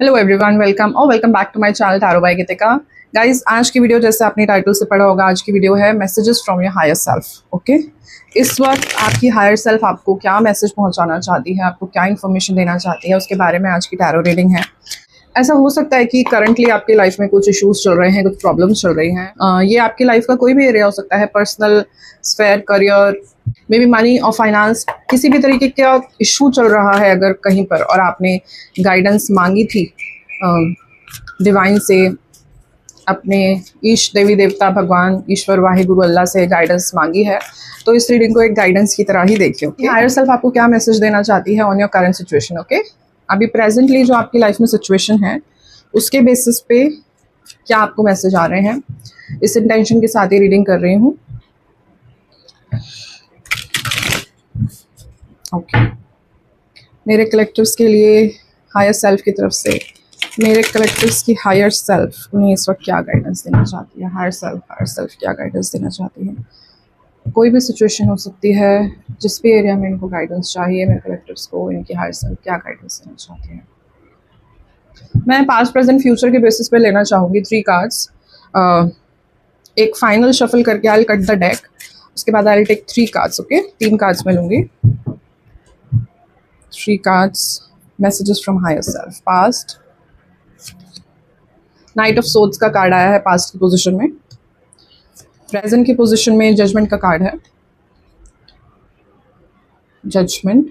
Hello everyone, welcome back to my channel tarot by Geetika. Guys, आज की video जैसे आपने टाइटल से पढ़ा होगा, आज की वीडियो है messages from your higher self. Okay, इस वक्त आपकी हायर सेल्फ आपको क्या मैसेज पहुंचाना चाहती है, आपको क्या इन्फॉर्मेशन देना चाहती है, उसके बारे में आज की टैरो रीडिंग है। ऐसा हो सकता है कि करंटली आपकी लाइफ में कुछ इश्यूज चल रहे हैं, कुछ प्रॉब्लम्स चल रही हैं। ये आपकी लाइफ का कोई भी एरिया हो सकता है, personal sphere, career, may be money और फाइनेंस, किसी भी तरीके का इशू चल रहा है अगर कहीं पर, और आपने गाइडेंस मांगी थी डिवाइन से, अपने ईश देवी देवता भगवान ईश्वर वाहे गुरु अल्लाह से गाइडेंस मांगी है, तो इस रीडिंग को एक गाइडेंस की तरह ही देखिए। हायर सेल्फ आपको क्या मैसेज देना चाहती है on your current situation. Okay, अभी प्रेजेंटली जो आपकी लाइफ में सिचुएशन है उसके बेसिस पे क्या आपको मैसेज आ रहे हैं, इस इंटेंशन के साथ ही रीडिंग कर रही हूँ। ओके, मेरे कलेक्टिव्स के लिए हायर सेल्फ की तरफ से, मेरे कलेक्टिव्स की हायर सेल्फ उन्हें इस वक्त क्या गाइडेंस देना चाहती है। हायर सेल्फ क्या गाइडेंस देना चाहती है। कोई भी सिचुएशन हो सकती है, जिस भी एरिया में इनको गाइडेंस चाहिए, मेरे कलेक्टिव्स को इनकी हायर सेल्फ क्या गाइडेंस देना चाहती है। मैं पास्ट प्रेजेंट फ्यूचर के बेसिस पे लेना चाहूँगी 3 कार्ड्स। एक फाइनल शफल करके आई कट द डेक, उसके बाद I take 3 cards. Okay, 3 cards मैं लूँगी। 3 cards, messages from higher self. Past, night of swords का कार्ड आया है पास्ट की पोजीशन में। प्रेजेंट की पोजीशन में जजमेंट का कार्ड है, जजमेंट।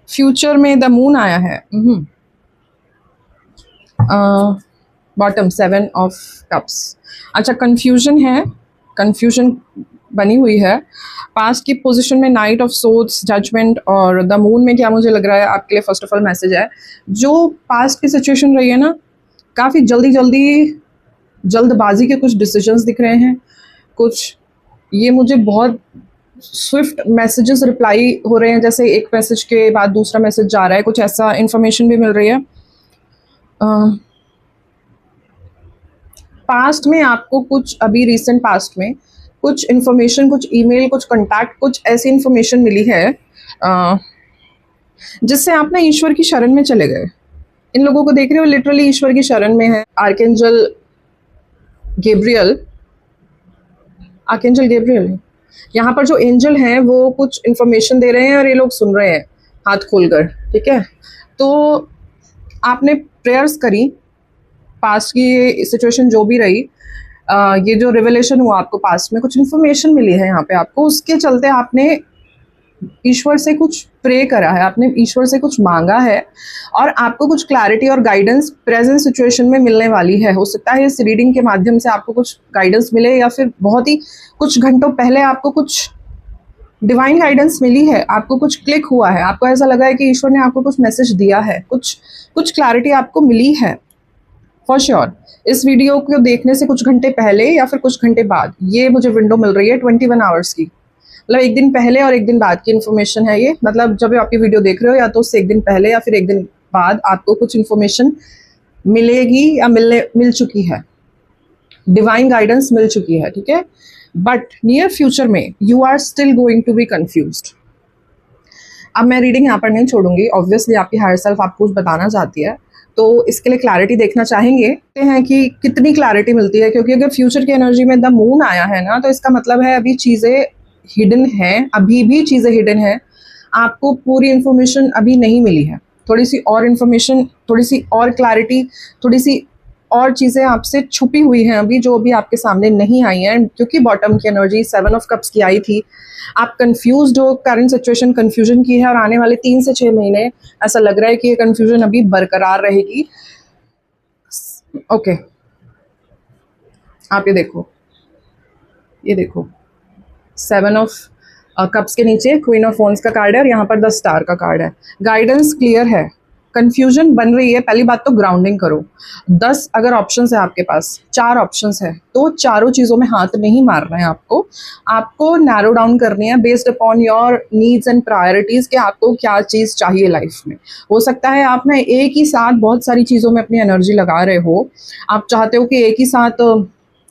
फ्यूचर में द मून आया है। Bottom 7 of cups. अच्छा, कंफ्यूजन है, कंफ्यूजन बनी हुई है। पास्ट की पोजीशन में नाइट ऑफ सोर्ड्स, जजमेंट और द मून में क्या मुझे लग रहा है आपके लिए फर्स्ट ऑफ ऑल मैसेज है, जो पास्ट की सिचुएशन रही है ना, काफ़ी जल्दबाजी के कुछ डिसीजंस दिख रहे हैं, कुछ ये मुझे बहुत स्विफ्ट मैसेजेस रिप्लाई हो रहे हैं, जैसे एक मैसेज के बाद दूसरा मैसेज जा रहा है, कुछ ऐसा इंफॉर्मेशन भी मिल रही है। पास्ट में आपको कुछ, अभी रिसेंट पास्ट में कुछ इन्फॉर्मेशन, कुछ ईमेल, कुछ कॉन्टैक्ट, कुछ ऐसी इन्फॉर्मेशन मिली है जिससे आप ना ईश्वर की शरण में चले गए। इन लोगों को देख रहे हो, लिटरली ईश्वर की शरण में है। आर्कएंजल गैब्रियल, यहाँ पर जो एंजल हैं वो कुछ इन्फॉर्मेशन दे रहे हैं और ये लोग सुन रहे हैं हाथ खोलकर। ठीक है, तो आपने प्रेयर्स करी, पास्ट की सिचुएशन जो भी रही, ये जो रिवलेशन हुआ आपको पास्ट में, कुछ इन्फॉर्मेशन मिली है यहाँ पे आपको, उसके चलते आपने ईश्वर से कुछ प्रे करा है, आपने ईश्वर से कुछ मांगा है और आपको कुछ क्लैरिटी और गाइडेंस प्रेजेंट सिचुएशन में मिलने वाली है। हो सकता है इस रीडिंग के माध्यम से आपको कुछ गाइडेंस मिले, या फिर बहुत ही कुछ घंटों पहले आपको कुछ डिवाइन गाइडेंस मिली है, आपको कुछ क्लिक हुआ है, आपको ऐसा लगा है कि ईश्वर ने आपको कुछ मैसेज दिया है, कुछ क्लैरिटी आपको मिली है फॉर श्योर। इस वीडियो को देखने से कुछ घंटे पहले या फिर कुछ घंटे बाद ये मुझे विंडो मिल रही है 21 आवर्स की, मतलब एक दिन पहले और एक दिन बाद की इन्फॉर्मेशन है ये। मतलब जब आप ये वीडियो देख रहे हो, या तो उससे एक दिन पहले या फिर एक दिन बाद आपको कुछ इन्फॉर्मेशन मिलेगी या मिल चुकी है, डिवाइन गाइडेंस मिल चुकी है। ठीक है, बट नियर फ्यूचर में you are still going to be confused. अब मैं रीडिंग यहाँ पर नहीं छोड़ूंगी, ऑब्वियसली आपकी हायर सेल्फ आपको कुछ बताना चाहती है, तो इसके लिए क्लैरिटी देखना चाहेंगे हैं कि कितनी क्लैरिटी मिलती है, क्योंकि अगर फ्यूचर की एनर्जी में द मून आया है ना, तो इसका मतलब है अभी चीज़ें हिडन है, अभी भी चीज़ें हिडन है, आपको पूरी इन्फॉर्मेशन अभी नहीं मिली है। थोड़ी सी और इन्फॉर्मेशन, थोड़ी सी और क्लैरिटी, थोड़ी सी और चीज़ें आपसे छुपी हुई हैं अभी, जो अभी आपके सामने नहीं आई हैं, क्योंकि बॉटम की एनर्जी 7 ऑफ कप्स की आई थी। आप कंफ्यूज्ड हो, करंट सिचुएशन कंफ्यूजन की है, और आने वाले 3 से 6 महीने ऐसा लग रहा है कि ये कंफ्यूजन अभी बरकरार रहेगी। ओके, आप ये देखो 7 ऑफ कप्स के नीचे क्वीन ऑफ वॉन्ड्स का कार्ड है और यहाँ पर 10 स्टार का कार्ड है। गाइडेंस क्लियर है, कंफ्यूजन बन रही है। पहली बात तो ग्राउंडिंग करो। 10 अगर ऑप्शंस है आपके पास, 4 ऑप्शंस है, तो चारों चीज़ों में हाथ नहीं मारना है आपको नैरो डाउन करनी है based upon your needs and priorities, कि आपको क्या चीज़ चाहिए लाइफ में। हो सकता है आप ना एक ही साथ बहुत सारी चीज़ों में अपनी एनर्जी लगा रहे हो, आप चाहते हो कि एक ही साथ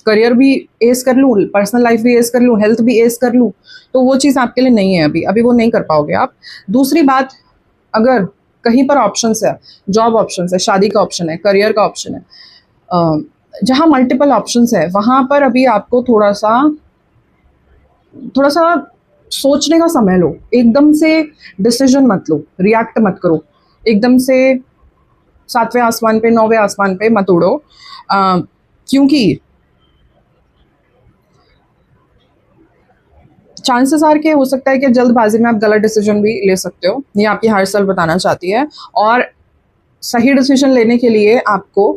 करियर भी एस कर लूँ, पर्सनल लाइफ भी एस कर लूँ, हेल्थ भी एस कर लूँ, तो वो चीज़ आपके लिए नहीं है अभी वो नहीं कर पाओगे आप। दूसरी बात, अगर कहीं पर ऑप्शंस है, जॉब ऑप्शंस है, शादी का ऑप्शन है, करियर का ऑप्शन है, जहाँ मल्टीपल ऑप्शंस है वहाँ पर अभी आपको थोड़ा सा सोचने का समय लो। एकदम से डिसीजन मत लो, रिएक्ट मत करो, एकदम से 7वें आसमान पे 9वें आसमान पे मत उड़ो, क्योंकि चांसेस आर के हो सकता है कि जल्दबाजी में आप गलत डिसीजन भी ले सकते हो, ये आपकी हायर सेल्फ बताना चाहती है। और सही डिसीजन लेने के लिए आपको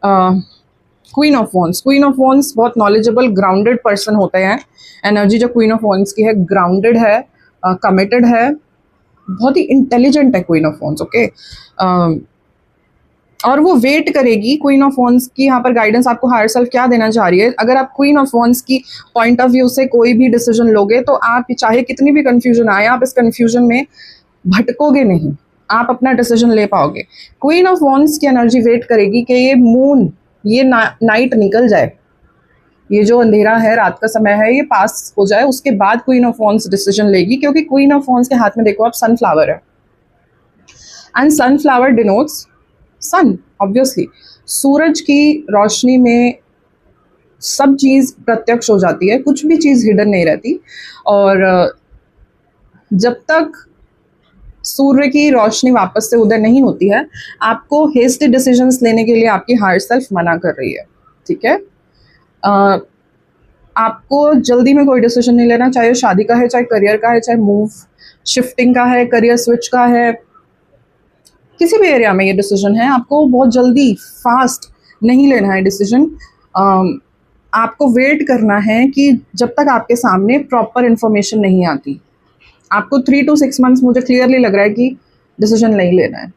क्वीन ऑफ वॉन्स बहुत नॉलेजेबल ग्राउंडेड पर्सन होते हैं। एनर्जी जो क्वीन ऑफ वॉन्स की है, ग्राउंडेड है, कमिटेड है, बहुत ही इंटेलिजेंट है क्वीन ऑफ वॉन्स। ओके, और वो वेट करेगी। क्वीन ऑफ वॉन्स की यहाँ पर गाइडेंस आपको हायर सेल्फ क्या देना चाह रही है, अगर आप क्वीन ऑफ वॉन्स की पॉइंट ऑफ व्यू से कोई भी डिसीजन लोगे तो आप चाहे कितनी भी कंफ्यूजन आए, आप इस कंफ्यूजन में भटकोगे नहीं, आप अपना डिसीजन ले पाओगे। क्वीन ऑफ वॉन्स की एनर्जी वेट करेगी कि ये मून, ये नाइट निकल जाए, ये जो अंधेरा है, रात का समय है, ये पास हो जाए, उसके बाद क्वीन ऑफ वॉन्स डिसीजन लेगी। क्योंकि क्वीन ऑफ वॉन्स के हाथ में देखो आप सनफ्लावर है, and sunflower denotes sun, obviously सूरज की रोशनी में सब चीज़ प्रत्यक्ष हो जाती है, कुछ भी चीज़ हिडन नहीं रहती। और जब तक सूर्य की रोशनी वापस से उदय नहीं होती है, आपको हेस्टी डिसीजंस लेने के लिए आपकी हायर सेल्फ मना कर रही है। ठीक है, आपको जल्दी में कोई डिसीजन नहीं लेना, चाहे शादी का है, चाहे करियर का है, चाहे मूव शिफ्टिंग का है, करियर स्विच का है, किसी भी एरिया में ये डिसीजन है। आपको बहुत जल्दी फास्ट नहीं लेना है डिसीजन, आपको वेट करना है कि जब तक आपके सामने प्रॉपर इन्फॉर्मेशन नहीं आती। आपको 3 to 6 मंथ्स मुझे क्लियरली लग रहा है कि डिसीजन नहीं लेना है।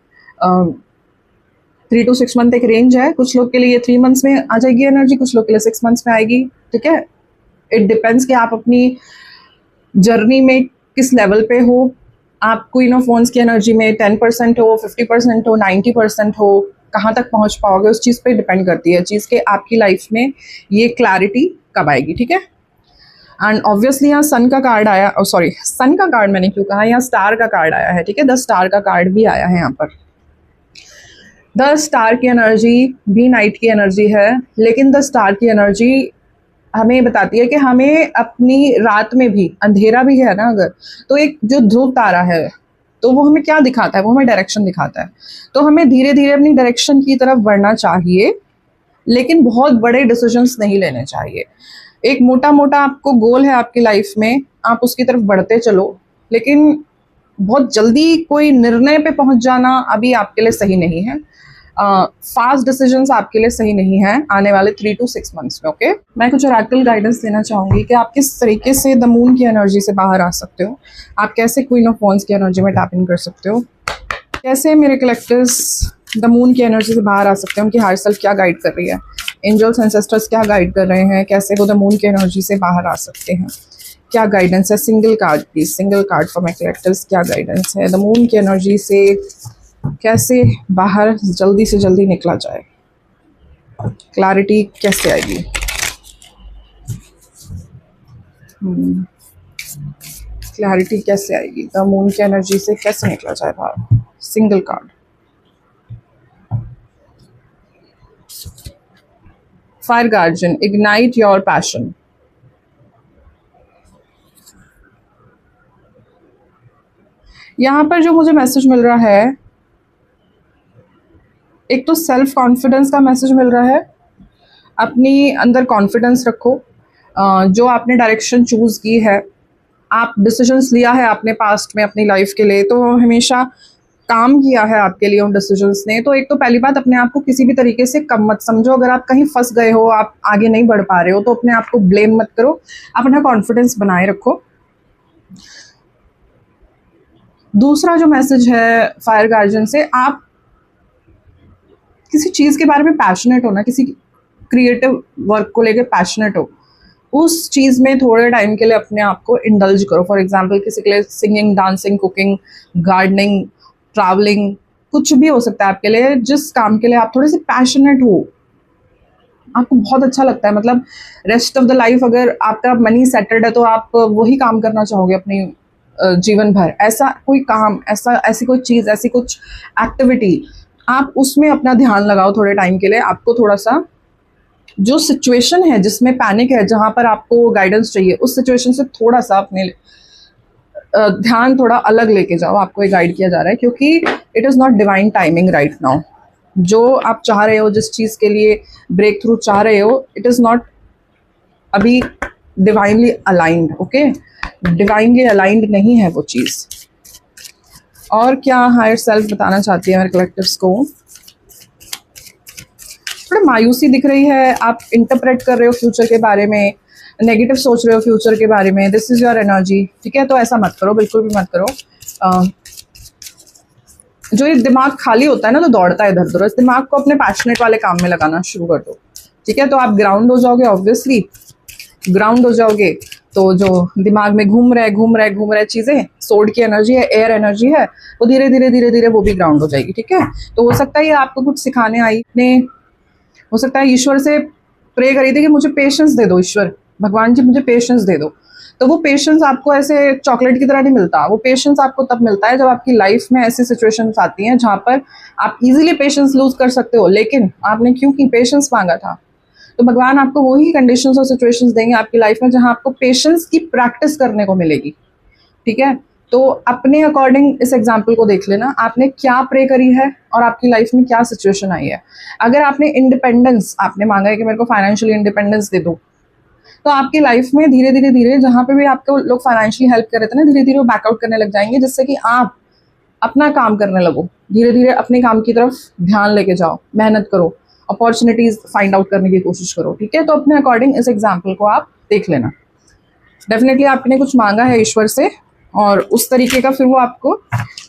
3 to 6 मंथ एक रेंज है, कुछ लोग के लिए 3 मंथ्स में आ जाएगी एनर्जी, कुछ लोग के लिए 6 मंथ्स में आएगी। ठीक है, इट डिपेंड्स कि आप अपनी जर्नी में किस लेवल पे हो। आप क्वीन ऑफ वॉन्स की एनर्जी में 10% हो, 50% हो, 90% हो, कहाँ तक पहुँच पाओगे उस चीज़ पे डिपेंड करती है चीज़ के आपकी लाइफ में ये क्लैरिटी कब आएगी। ठीक है, एंड ऑब्वियसली यहाँ सन का कार्ड आया, सॉरी सन का कार्ड मैंने क्यों कहा, यहाँ स्टार का कार्ड आया है। ठीक है, द स्टार का कार्ड भी आया है यहाँ पर। द स्टार की एनर्जी भी नाइट की एनर्जी है, लेकिन द स्टार की एनर्जी हमें बताती है कि हमें अपनी रात में भी अंधेरा भी है ना अगर, तो एक जो ध्रुव तारा है तो वो हमें क्या दिखाता है, वो हमें डायरेक्शन दिखाता है। तो हमें धीरे धीरे अपनी डायरेक्शन की तरफ बढ़ना चाहिए, लेकिन बहुत बड़े डिसीजंस नहीं लेने चाहिए। एक मोटा मोटा आपको गोल है आपकी लाइफ में, आप उसकी तरफ बढ़ते चलो, लेकिन बहुत जल्दी कोई निर्णय पे पहुंच जाना अभी आपके लिए सही नहीं है। फास्ट डिसीजंस आपके लिए सही नहीं है आने वाले 3 to 6 मंथ्स में। ओके, मैं कुछ ऑरेकल गाइडेंस देना चाहूँगी कि आप किस तरीके से द मून की एनर्जी से बाहर आ सकते हो, आप कैसे क्वीन ऑफ वॉन्स की एनर्जी में टैप इन कर सकते हो, कैसे मेरे कलेक्टर्स द मून की एनर्जी से बाहर आ सकते हैं, उनकी हायर सेल्फ क्या गाइड कर रही है, एंजल्स एंसेस्टर्स क्या गाइड कर रहे हैं, कैसे वो द मून की एनर्जी से बाहर आ सकते हैं, क्या गाइडेंस है। Single card please, single card for my collectors, क्या गाइडेंस है द मून की एनर्जी से, कैसे बाहर जल्दी से जल्दी निकला जाए, क्लैरिटी कैसे आएगी। क्लैरिटी कैसे आएगी, द मून की एनर्जी से कैसे निकला जाए बाहर। Single card, fire guardian, ignite your passion. यहाँ पर जो मुझे मैसेज मिल रहा है, एक तो सेल्फ कॉन्फिडेंस का मैसेज मिल रहा है, अपनी अंदर कॉन्फिडेंस रखो। जो आपने डायरेक्शन चूज़ की है, आप डिसीजंस लिया है आपने पास्ट में अपनी लाइफ के लिए, तो हमेशा काम किया है आपके लिए उन डिसीजंस ने। तो एक तो पहली बात, अपने आप को किसी भी तरीके से कम मत समझो। अगर आप कहीं फंस गए हो, आप आगे नहीं बढ़ पा रहे हो, तो अपने आप को ब्लेम मत करो, अपना कॉन्फिडेंस बनाए रखो। दूसरा जो मैसेज है फायर गार्जियन से, आप किसी चीज़ के बारे में पैशनेट हो ना, किसी क्रिएटिव वर्क को लेकर पैशनेट हो, उस चीज़ में थोड़े टाइम के लिए अपने आप को इंडल्ज करो। फॉर एग्जांपल किसी के लिए singing, dancing, cooking, gardening, travelling, कुछ भी हो सकता है आपके लिए। जिस काम के लिए आप थोड़े से पैशनेट हो, आपको बहुत अच्छा लगता है, मतलब रेस्ट ऑफ द लाइफ अगर आपका मनी सेटल्ड है तो आप वही काम करना चाहोगे अपनी जीवन भर, ऐसा कोई काम, ऐसी कोई चीज़, ऐसी कुछ एक्टिविटी, आप उसमें अपना ध्यान लगाओ थोड़े टाइम के लिए। आपको थोड़ा सा जो सिचुएशन है जिसमें पैनिक है, जहाँ पर आपको गाइडेंस चाहिए, उस सिचुएशन से थोड़ा सा अपने ध्यान थोड़ा अलग लेके जाओ। आपको ये गाइड किया जा रहा है क्योंकि it is not divine timing right now. जो आप चाह रहे हो, जिस चीज़ के लिए ब्रेक थ्रू चाह रहे हो, इट इज़ नॉट अभी divinely aligned. Okay, divinely aligned नहीं है वो चीज़। और क्या हायर सेल्फ बताना चाहती है मेरे कलेक्टिव्स को? थोड़ा मायूसी दिख रही है, आप इंटरप्रेट कर रहे हो फ्यूचर के बारे में, नेगेटिव सोच रहे हो फ्यूचर के बारे में। दिस इज़ योर एनर्जी, ठीक है? तो ऐसा मत करो, बिल्कुल भी मत करो। जो ये दिमाग खाली होता है ना, तो दौड़ता है इधर उधर, इस दिमाग को अपने पैशनेट वाले काम में लगाना शुरू कर दो, ठीक है? तो आप ग्राउंड हो जाओगे, ऑब्वियसली ग्राउंड हो जाओगे, तो जो दिमाग में घूम रहे चीज़ें, सोड की एनर्जी है, एयर एनर्जी है, वो धीरे धीरे वो भी ग्राउंड हो जाएगी, ठीक है? तो हो सकता है ये आपको कुछ सिखाने आई ने, हो सकता है ईश्वर से प्रे करी थी कि मुझे पेशेंस दे दो ईश्वर, भगवान जी मुझे पेशेंस दे दो। तो वो पेशेंस आपको ऐसे चॉकलेट की तरह नहीं मिलता। वो पेशेंस आपको तब मिलता है जब आपकी लाइफ में ऐसी सिचुएशंस आती हैं जहाँ पर आप इजीली पेशेंस लूज कर सकते हो, लेकिन आपने क्योंकि पेशेंस मांगा था, तो भगवान आपको वही कंडीशंस और सिचुएशंस देंगे आपकी लाइफ में जहाँ आपको पेशेंस की प्रैक्टिस करने को मिलेगी, ठीक है? तो अपने अकॉर्डिंग इस एग्जाम्पल को देख लेना, आपने क्या प्रे करी है और आपकी लाइफ में क्या सिचुएशन आई है। अगर आपने इंडिपेंडेंस, आपने मांगा है कि मेरे को फाइनेंशियली इंडिपेंडेंस दे दो, तो आपकी लाइफ में धीरे धीरे जहाँ पे भी आपको लोग फाइनेंशियली हेल्प कर रहे थे ना, धीरे धीरे वो बैकआउट करने लग जाएंगे, जिससे कि आप अपना काम करने लगो। धीरे धीरे अपने काम की तरफ ध्यान लेके जाओ, मेहनत करो, अपॉर्चुनिटीज फाइंड आउट करने की कोशिश करो, ठीक है? तो अपने अकॉर्डिंग इस एग्जाम्पल को आप देख लेना। डेफिनेटली आपने कुछ मांगा है ईश्वर से, और उस तरीके का फिर वो आपको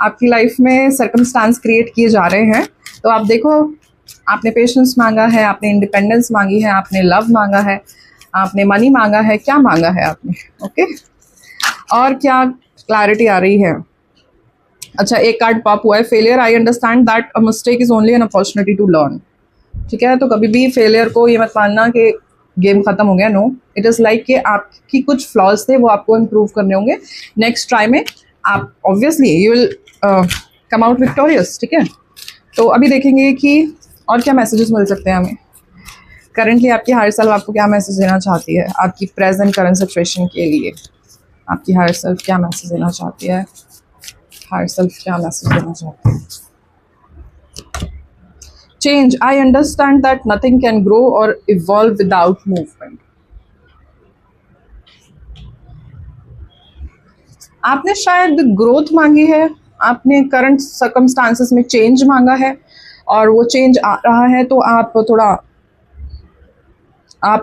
आपकी लाइफ में सर्कमस्टांस क्रिएट किए जा रहे हैं। तो आप देखो, आपने पेशेंस मांगा है, आपने इंडिपेंडेंस मांगी है, आपने लव मांगा है, आपने मनी मांगा है, क्या मांगा है आपने? ओके, और क्या क्लैरिटी आ रही है? अच्छा, एक कार्ड पॉप हुआ है, failure, I understand that a mistake is only an opportunity to learn, ठीक है? तो कभी भी फेलियर को ये मत मानना कि गेम खत्म हो गया, नो, इट इज़ लाइक कि आपकी कुछ फ्लॉज थे, वो आपको इम्प्रूव करने होंगे। नेक्स्ट ट्राई में आप obviously you will come out victorious, ठीक है? तो अभी देखेंगे कि और क्या मैसेजेस मिल सकते हैं हमें। करंटली आपकी हायर सेल्फ आपको क्या मैसेज देना चाहती है आपकी प्रेजेंट करंट सिचुएशन के लिए? आपकी हायर सेल्फ क्या मैसेज देना चाहती है? हायर सेल्फ क्या मैसेज देना चाहती है? Change. I understand that nothing can grow or evolve without movement. आपने शायद ग्रोथ मांगी है, आपने करंट सर्कमस्टांसेस में चेंज मांगा है, और वो चेंज आ रहा है, तो आप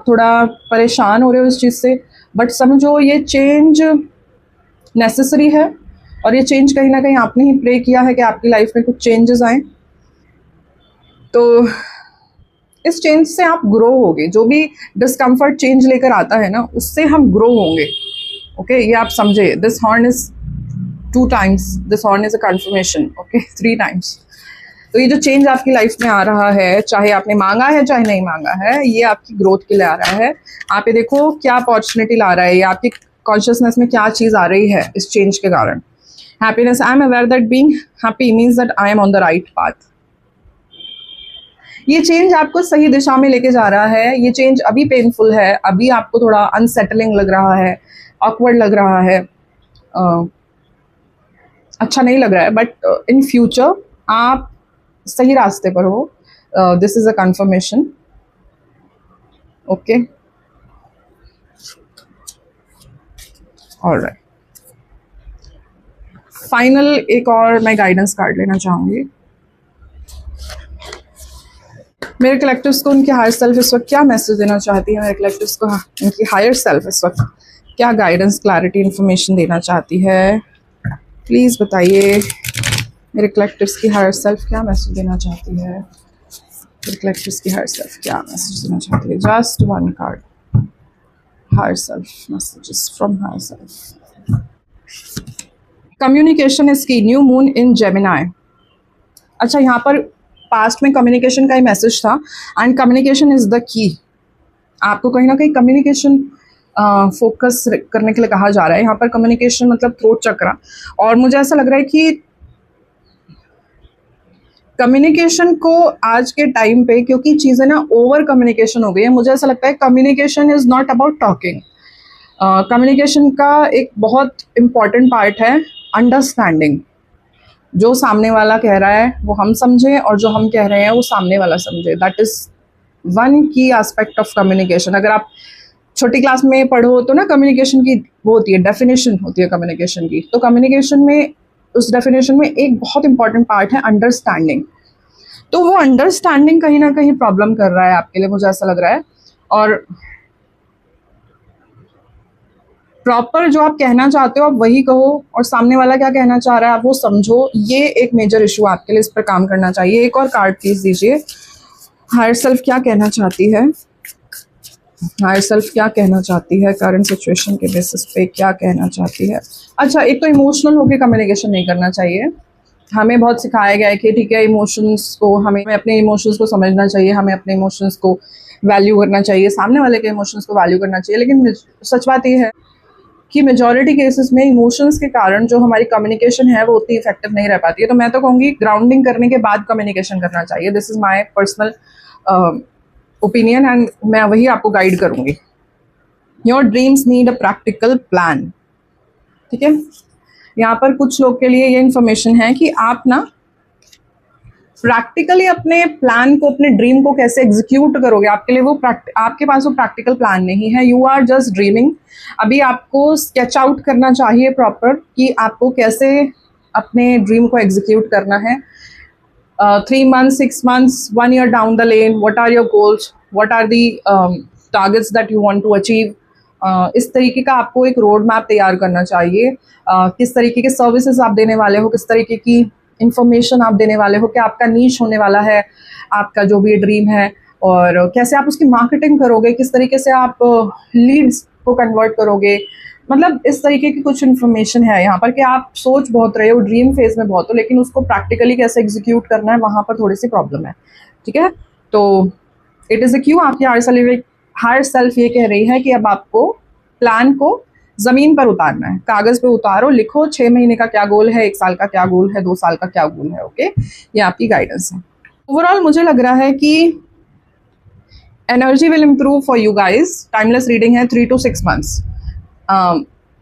थोड़ा परेशान हो रहे हो इस चीज़ से। बट समझो ये चेंज नेसेसरी है, और ये चेंज कहीं ना कहीं आपने ही प्रे किया है कि आपकी लाइफ में कुछ चेंजेस आए। तो इस चेंज से आप ग्रो होगे। जो भी डिस्कम्फर्ट चेंज लेकर आता है ना, उससे हम ग्रो होंगे, ओके? ये आप समझे। This horn is 2 times, this horn is a conformation, okay? 3 times। तो ये जो चेंज आपकी लाइफ में आ रहा है, चाहे आपने मांगा है चाहे नहीं मांगा है, ये आपकी ग्रोथ के लिए आ रहा है। आप ये देखो क्या अपॉर्चुनिटी ला रहा है, ये आपकी कॉन्शियसनेस में क्या चीज़ आ रही है इस चेंज के कारण। Happiness, I am aware that being happy means that I am on the right path. ये चेंज आपको सही दिशा में लेके जा रहा है। ये चेंज अभी पेनफुल है, अभी आपको थोड़ा अनसेटलिंग लग रहा है, ऑकवर्ड लग रहा है, अच्छा नहीं लग रहा है, बट इन फ्यूचर आप सही रास्ते पर हो। This is a confirmation, okay? Alright, final एक और मैं गाइडेंस कार्ड लेना चाहूँगी। मेरे कलेक्टिव्स को उनके हायर सेल्फ इस वक्त क्या मैसेज देना चाहती है? मेरे कलेक्टिव्स को उनकी हायर सेल्फ इस वक्त क्या गाइडेंस, क्लैरिटी, इन्फॉर्मेशन देना चाहती है? प्लीज़ बताइए। मेरे कलेक्टिव्स की हायर सेल्फ क्या मैसेज देना चाहती है? मेरे कलेक्टिव्स की हायर सेल्फ क्या मैसेज देना चाहती है? Just 1 card, higher self messages from higher self. Communication is key, new moon in Gemini. अच्छा, यहाँ पर पास्ट में कम्युनिकेशन का ही मैसेज था, and communication is the key. आपको कहीं ना कहीं कम्युनिकेशन फोकस करने के लिए कहा जा रहा है। यहाँ पर कम्युनिकेशन मतलब थ्रोट चक्रा, और मुझे ऐसा लग रहा है कि कम्युनिकेशन को आज के टाइम पे, क्योंकि चीज़ें ना ओवर कम्युनिकेशन हो गई है, मुझे ऐसा लगता है communication is not about talking. Communication का एक बहुत इम्पॉर्टेंट पार्ट है अंडरस्टैंडिंग। जो सामने वाला कह रहा है वो हम समझें, और जो हम कह रहे हैं वो सामने वाला समझे। दैट इज़ वन की एस्पेक्ट ऑफ कम्युनिकेशन। अगर आप छोटी क्लास में पढ़ो तो ना कम्युनिकेशन की वो होती है, डेफिनेशन होती है कम्युनिकेशन की। तो कम्युनिकेशन में, उस डेफिनेशन में एक बहुत इंपॉर्टेंट पार्ट है अंडरस्टैंडिंग। तो वो अंडरस्टैंडिंग कहीं ना कहीं प्रॉब्लम कर रहा है आपके लिए, मुझे ऐसा लग रहा है। और प्रॉपर जो आप कहना चाहते हो आप वही कहो, और सामने वाला क्या कहना चाह रहा है आप वो समझो। ये एक मेजर इशू आपके लिए, इस पर काम करना चाहिए। एक और कार्ड प्लीज दीजिए। हायर सेल्फ क्या कहना चाहती है? हायर सेल्फ क्या कहना चाहती है? करंट सिचुएशन के बेसिस पे क्या कहना चाहती है? अच्छा, एक तो इमोशनल होकर कम्युनिकेशन नहीं करना चाहिए। हमें बहुत सिखाया गया है कि ठीक है, इमोशंस को हमें अपने इमोशंस को समझना चाहिए, हमें अपने इमोशंस को वैल्यू करना चाहिए, सामने वाले के इमोशंस को वैल्यू करना चाहिए। लेकिन सच बात ये है कि मेजॉरिटी केसेस में इमोशंस के कारण जो हमारी कम्युनिकेशन है वो उतनी इफेक्टिव नहीं रह पाती है। तो मैं तो कहूँगी ग्राउंडिंग करने के बाद कम्युनिकेशन करना चाहिए। This is my personal opinion, and मैं वही आपको गाइड करूँगी। Your dreams need a practical plan. ठीक है, यहाँ पर कुछ लोग के लिए ये इन्फॉर्मेशन है कि आप ना प्रैक्टिकली अपने प्लान को, अपने ड्रीम को कैसे एग्जीक्यूट करोगे। आपके लिए वो आपके पास वो प्रैक्टिकल प्लान नहीं है। You are just dreaming. अभी आपको स्केच आउट करना चाहिए प्रॉपर कि आपको कैसे अपने ड्रीम को एग्जीक्यूट करना है। 3 months, 6 months, 1 year down the lane, what are your goals, what are the targets that you want to achieve। इस तरीके का आपको एक रोड मैप तैयार करना चाहिए। किस तरीके के सर्विसेज आप देने वाले हो, किस तरीके की इंफॉर्मेशन आप देने वाले हो, क्या आपका नीश होने वाला है आपका जो भी ड्रीम है, और कैसे आप उसकी मार्केटिंग करोगे, किस तरीके से आप लीड्स को कन्वर्ट करोगे। मतलब इस तरीके की कुछ इन्फॉर्मेशन है यहाँ पर कि आप सोच बहुत रहे हो, ड्रीम फेज में बहुत हो, लेकिन उसको प्रैक्टिकली कैसे एग्जीक्यूट करना है वहाँ पर थोड़ी सी प्रॉब्लम है। ठीक है, तो इट इज़ अ क्यू। आपकी हायर सेल्फ ये कह रही है कि अब आपको प्लान को ज़मीन पर उतारना है, कागज़ पे उतारो, लिखो 6 महीने का क्या गोल है, 1 साल का क्या गोल है, 2 साल का क्या गोल है। ओके, ये आपकी गाइडेंस है। ओवरऑल मुझे लग रहा है कि energy will improve for you guys. Timeless reading है 3 to 6 months।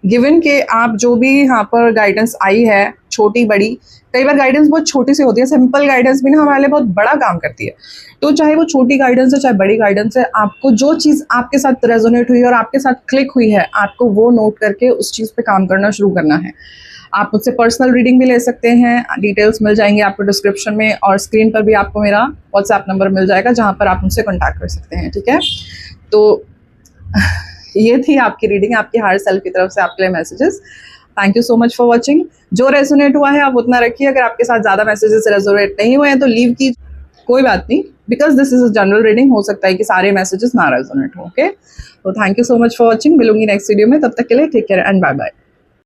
गिवन के आप जो भी यहाँ पर गाइडेंस आई है, छोटी बड़ी, कई बार गाइडेंस बहुत छोटी सी होती है। सिंपल गाइडेंस भी ना हमारे लिए बहुत बड़ा काम करती है। तो चाहे वो छोटी गाइडेंस है चाहे बड़ी गाइडेंस है, आपको जो चीज़ आपके साथ रेजोनेट हुई और आपके साथ क्लिक हुई है, आपको वो नोट करके उस चीज़ पे काम करना शुरू करना है। आप मुझसे पर्सनल रीडिंग भी ले सकते हैं, डिटेल्स मिल जाएंगे आपको डिस्क्रिप्शन में, और स्क्रीन पर भी आपको मेरा व्हाट्सएप नंबर मिल जाएगा जहाँ पर आप मुझसे कॉन्टैक्ट कर सकते हैं। ठीक है, तो ये थी आपकी रीडिंग, आपकी हायर सेल्फ की तरफ से आपके लिए messages. Thank you so much for watching. जो रेजोनेट हुआ है आप उतना रखिए। अगर आपके साथ ज़्यादा मैसेजेस रेजोनेट नहीं हुए हैं तो लीव की, कोई बात नहीं, because this is a general reading. हो सकता है कि सारे मैसेजेस ना रेजोनेट हो। ओके, तो thank you so much for watching. मिलूंगी नेक्स्ट वीडियो में, तब तक के लिए take care and bye bye.